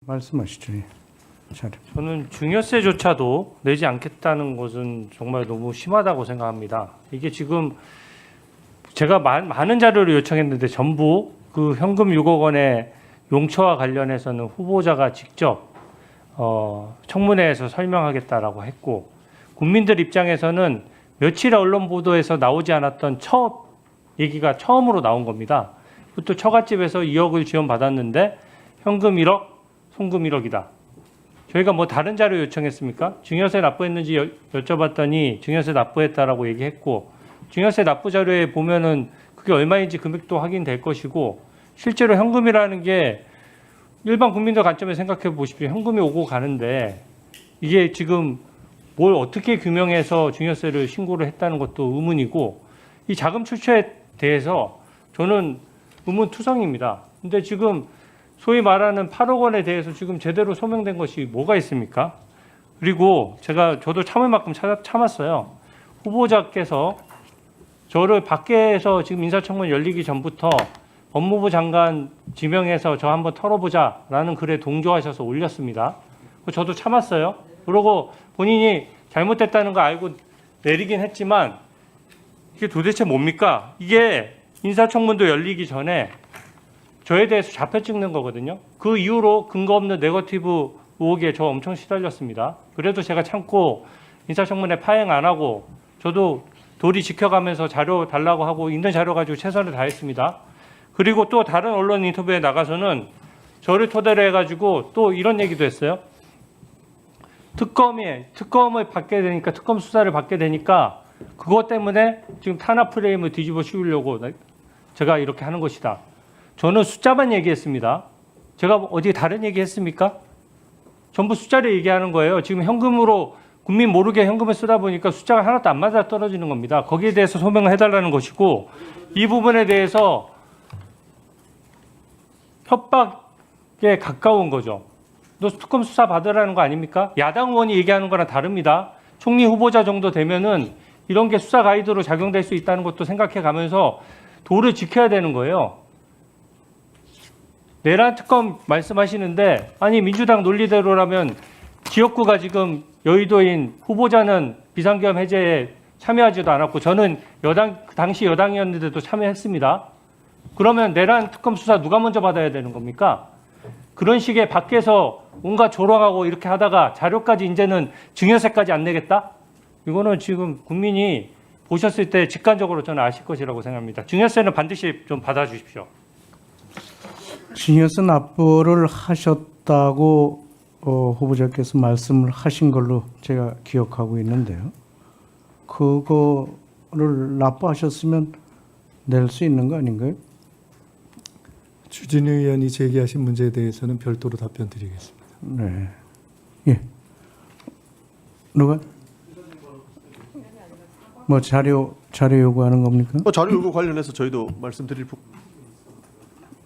말씀하시죠. 예. 저는 증여세조차도 내지 않겠다는 것은 정말 너무 심하다고 생각합니다. 이게 지금 제가 많은 자료를 요청했는데 전부 그 현금 6억 원의 용처와 관련해서는 후보자가 직접 청문회에서 설명하겠다라고 했고, 국민들 입장에서는 며칠 언론 보도에서 나오지 않았던 얘기가 처음으로 나온 겁니다. 또 처갓집에서 2억을 지원받았는데 현금 1억, 송금 1억이다. 저희가 뭐 다른 자료 요청했습니까? 증여세 납부했는지 여쭤봤더니 증여세 납부했다라고 얘기했고, 증여세 납부 자료에 보면은 그게 얼마인지 금액도 확인될 것이고, 실제로 현금이라는 게 일반 국민들 관점에 생각해 보십시오. 현금이 오고 가는데 이게 지금 뭘 어떻게 규명해서 증여세를 신고를 했다는 것도 의문이고, 이 자금 출처에 대해서 저는 의문투성입니다. 근데 지금 소위 말하는 8억 원에 대해서 지금 제대로 소명된 것이 뭐가 있습니까? 그리고 저도 참을 만큼 참았어요. 후보자께서 저를 밖에서 지금 인사청문 열리기 전부터 법무부 장관 지명해서 저 한번 털어보자라는 글에 동조하셔서 올렸습니다. 저도 참았어요. 그러고 본인이 잘못됐다는 거 알고 내리긴 했지만 이게 도대체 뭡니까? 이게 인사청문도 열리기 전에 저에 대해서 좌표 찍는 거거든요. 그 이후로 근거 없는 네거티브 의혹에 저 엄청 시달렸습니다. 그래도 제가 참고 인사청문회 파행 안 하고 저도 도리 지켜가면서 자료 달라고 하고 있는 자료 가지고 최선을 다했습니다. 그리고 또 다른 언론 인터뷰에 나가서는 저를 토대로 해가지고 또 이런 얘기도 했어요. 특검을 받게 되니까, 특검 수사를 받게 되니까 그것 때문에 지금 탄압 프레임을 뒤집어 씌우려고 제가 이렇게 하는 것이다. 저는 숫자만 얘기했습니다. 제가 어디 다른 얘기 했습니까? 전부 숫자를 얘기하는 거예요. 지금 현금으로 국민 모르게 현금을 쓰다 보니까 숫자가 하나도 안 맞아 떨어지는 겁니다. 거기에 대해서 소명을 해달라는 것이고, 이 부분에 대해서 협박에 가까운 거죠. 너 특검 수사 받으라는 거 아닙니까? 야당 의원이 얘기하는 거랑 다릅니다. 총리 후보자 정도 되면은 이런 게 수사 가이드로 작용될 수 있다는 것도 생각해 가면서 도를 지켜야 되는 거예요. 내란 특검 말씀하시는데, 아니 민주당 논리대로라면 지역구가 지금 여의도인 후보자는 비상계엄 해제에 참여하지도 않았고, 저는 당시 여당이었는데도 참여했습니다. 그러면 내란 특검 수사 누가 먼저 받아야 되는 겁니까? 그런 식의 밖에서 온갖 조롱하고 이렇게 하다가 자료까지 이제는 증여세까지 안 내겠다? 이거는 지금 국민이 보셨을 때 직관적으로 저는 아실 것이라고 생각합니다. 증여세는 반드시 좀 받아주십시오. 증여세 납부를 하셨다고 후보자께서 말씀을 하신 걸로 제가 기억하고 있는데요. 그거를 납부하셨으면 낼 수 있는 거 아닌가요? 주진우 의원이 제기하신 문제에 대해서는 별도로 답변 드리겠습니다. 네. 예. 누가? 뭐 자료 요구하는 겁니까? 자료 요구 관련해서 저희도 말씀드릴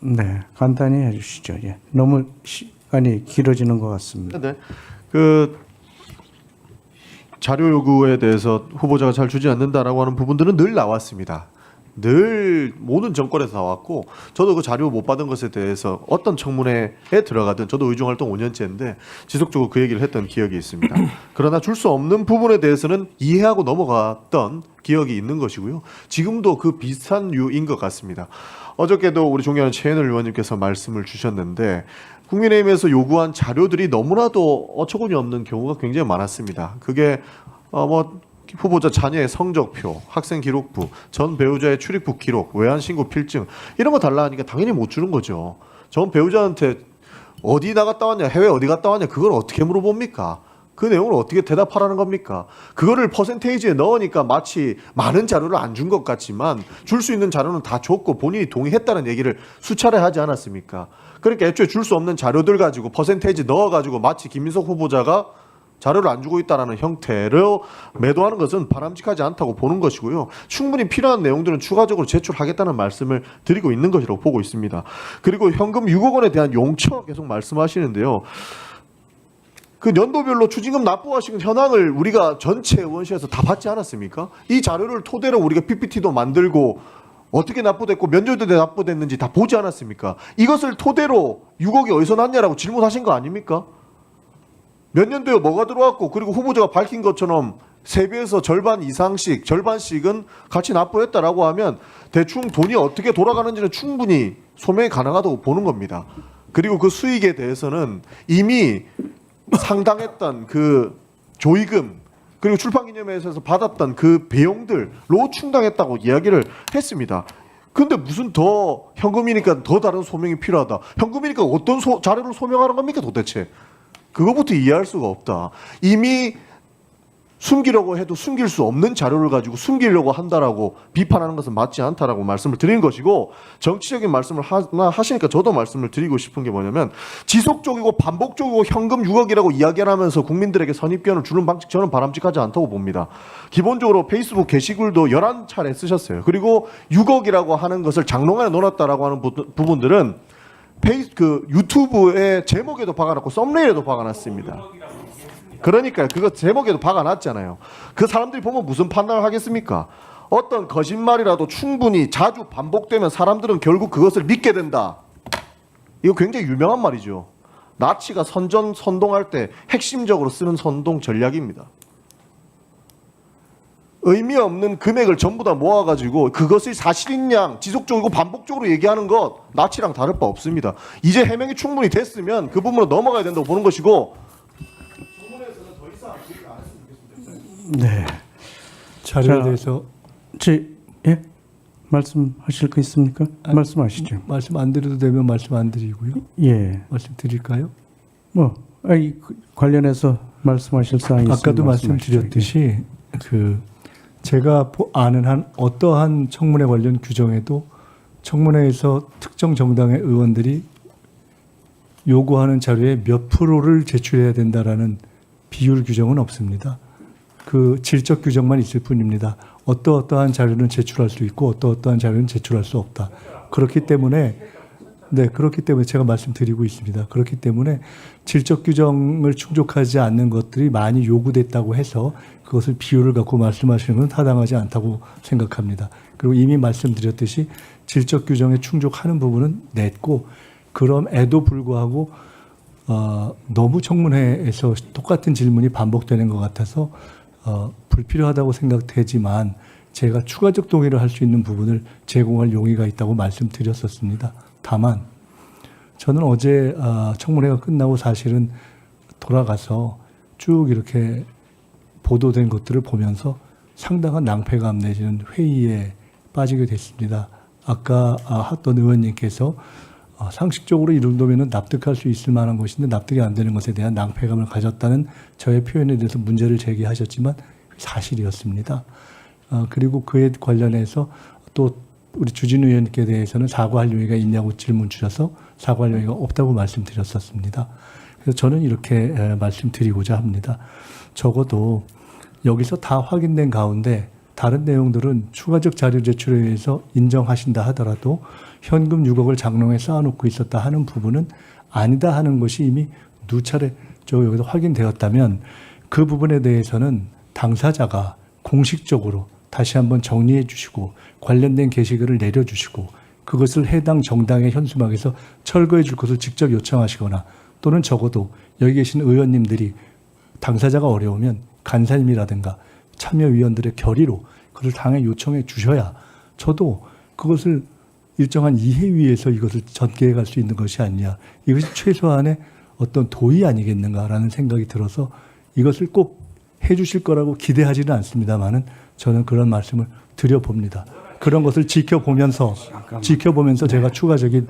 네, 간단히 해주시죠. 예. 너무 시간이 길어지는 것 같습니다. 네. 그 자료 요구에 대해서 후보자가 잘 주지 않는다라고 하는 부분들은 늘 나왔습니다. 늘 모든 정권에서 나왔고, 저도 그 자료 못 받은 것에 대해서 어떤 청문회에 들어가든, 저도 의정활동 5년째인데 지속적으로 그 얘기를 했던 기억이 있습니다. 그러나 줄 수 없는 부분에 대해서는 이해하고 넘어갔던 기억이 있는 것이고요. 지금도 그 비슷한 류인 것 같습니다. 어저께도 우리 존경하는 최현을 의원님께서 말씀을 주셨는데, 국민의힘에서 요구한 자료들이 너무나도 어처구니 없는 경우가 굉장히 많았습니다. 그게 후보자 자녀의 성적표, 학생 기록부, 전 배우자의 출입국 기록, 외환 신고 필증, 이런 거 달라 하니까 당연히 못 주는 거죠. 전 배우자한테 어디 나갔다 왔냐, 해외 어디 갔다 왔냐, 그걸 어떻게 물어봅니까? 그 내용을 어떻게 대답하라는 겁니까? 그거를 퍼센테이지에 넣으니까 마치 많은 자료를 안 준 것 같지만 줄 수 있는 자료는 다 줬고 본인이 동의했다는 얘기를 수차례 하지 않았습니까? 그러니까 애초에 줄 수 없는 자료들 가지고 퍼센테이지 넣어가지고 마치 김민석 후보자가 자료를 안 주고 있다는 형태로 매도하는 것은 바람직하지 않다고 보는 것이고요. 충분히 필요한 내용들은 추가적으로 제출하겠다는 말씀을 드리고 있는 것이라고 보고 있습니다. 그리고 현금 6억 원에 대한 용처 계속 말씀하시는데요. 그 연도별로 추징금 납부하신 현황을 우리가 전체 의원실에서 다 받지 않았습니까? 이 자료를 토대로 우리가 PPT도 만들고 어떻게 납부됐고 몇 년도에 납부됐는지 다 보지 않았습니까? 이것을 토대로 6억이 어디서 났냐라고 질문하신 거 아닙니까? 몇 년도에 뭐가 들어왔고 그리고 후보자가 밝힌 것처럼 세배에서 절반 이상씩 절반씩은 같이 납부했다라고 하면 대충 돈이 어떻게 돌아가는지는 충분히 소명이 가능하다고 보는 겁니다. 그리고 그 수익에 대해서는 이미 상당했던 그 조의금 그리고 출판기념회에서 받았던 그 비용들로 충당했다고 이야기를 했습니다. 근데 무슨 더 현금이니까 더 다른 소명이 필요하다. 현금이니까 어떤 자료를 소명하는 겁니까 도대체? 그거부터 이해할 수가 없다. 이미 숨기려고 해도 숨길 수 없는 자료를 가지고 숨기려고 한다라고 비판하는 것은 맞지 않다라고 말씀을 드리는 것이고 정치적인 말씀을 하시니까 저도 말씀을 드리고 싶은 게 뭐냐면 지속적이고 반복적이고 현금 6억이라고 이야기를 하면서 국민들에게 선입견을 주는 방식 저는 바람직하지 않다고 봅니다. 기본적으로 페이스북 게시글도 11차례 쓰셨어요. 그리고 6억이라고 하는 것을 장롱안에 넣어놨다라고 하는 부분들은 유튜브의 제목에도 박아놨고 썸네일에도 박아놨습니다. 그러니까 그거 제목에도 박아놨잖아요. 그 사람들이 보면 무슨 판단을 하겠습니까? 어떤 거짓말이라도 충분히 자주 반복되면 사람들은 결국 그것을 믿게 된다. 이거 굉장히 유명한 말이죠. 나치가 선동할 때 핵심적으로 쓰는 선동 전략입니다. 의미 없는 금액을 전부 다 모아가지고 그것이 사실인 양 지속적이고 반복적으로 얘기하는 것 나치랑 다를 바 없습니다. 이제 해명이 충분히 됐으면 그 부분으로 넘어가야 된다고 보는 것이고 네. 자료에 자, 대해서 예? 말씀하실 거 있습니까? 말씀하시죠. 말씀 안 드려도 되면 말씀 안 드리고요. 예. 말씀 드릴까요? 관련해서 말씀하실 사항이 있으면 아까도 말씀하시죠. 말씀드렸듯이 제가 아는 한 어떠한 청문회 관련 규정에도 청문회에서 특정 정당의 의원들이 요구하는 자료의 몇 프로를 제출해야 된다라는 비율 규정은 없습니다. 그 질적 규정만 있을 뿐입니다. 어떠한 자료는 제출할 수 있고 어떠한 자료는 제출할 수 없다. 그렇기 때문에 제가 말씀드리고 있습니다. 그렇기 때문에 질적 규정을 충족하지 않는 것들이 많이 요구됐다고 해서 그것을 비율을 갖고 말씀하시는 건 타당하지 않다고 생각합니다. 그리고 이미 말씀드렸듯이 질적 규정에 충족하는 부분은 냈고 그럼에도 불구하고 너무 청문회에서 똑같은 질문이 반복되는 것 같아서 불필요하다고 생각되지만 제가 추가적 동의를 할 수 있는 부분을 제공할 용의가 있다고 말씀드렸었습니다. 다만 저는 어제 청문회가 끝나고 사실은 돌아가서 쭉 이렇게 보도된 것들을 보면서 상당한 낭패감 내지는 회의에 빠지게 됐습니다. 아까 어떤 의원님께서 상식적으로 이 정도면 납득할 수 있을 만한 것인데 납득이 안 되는 것에 대한 낭패감을 가졌다는 저의 표현에 대해서 문제를 제기하셨지만 사실이었습니다. 그리고 그에 관련해서 또 우리 주진우 의원님께 대해서는 사과할 용의가 있냐고 질문 주셔서 사과할 용의가 없다고 말씀드렸었습니다. 그래서 저는 이렇게 말씀드리고자 합니다. 적어도 여기서 다 확인된 가운데 다른 내용들은 추가적 자료 제출에 의해서 인정하신다 하더라도 현금 6억을 장롱에 쌓아놓고 있었다 하는 부분은 아니다 하는 것이 이미 누차례 여기서 확인되었다면 그 부분에 대해서는 당사자가 공식적으로 다시 한번 정리해 주시고 관련된 게시글을 내려주시고 그것을 해당 정당의 현수막에서 철거해 줄 것을 직접 요청하시거나 또는 적어도 여기 계신 의원님들이 당사자가 어려우면 간사님이라든가 참여위원들의 결의로 그걸 당에 요청해 주셔야 저도 그것을 일정한 이해 위에서 이것을 전개해 갈 수 있는 것이 아니냐. 이것이 최소한의 어떤 도의 아니겠는가라는 생각이 들어서 이것을 꼭 해 주실 거라고 기대하지는 않습니다만은 저는 그런 말씀을 드려봅니다. 그런 것을 지켜보면서 제가 추가적인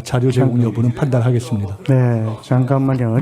자료 제공 여부는 판단하겠습니다. 네, 잠깐만요.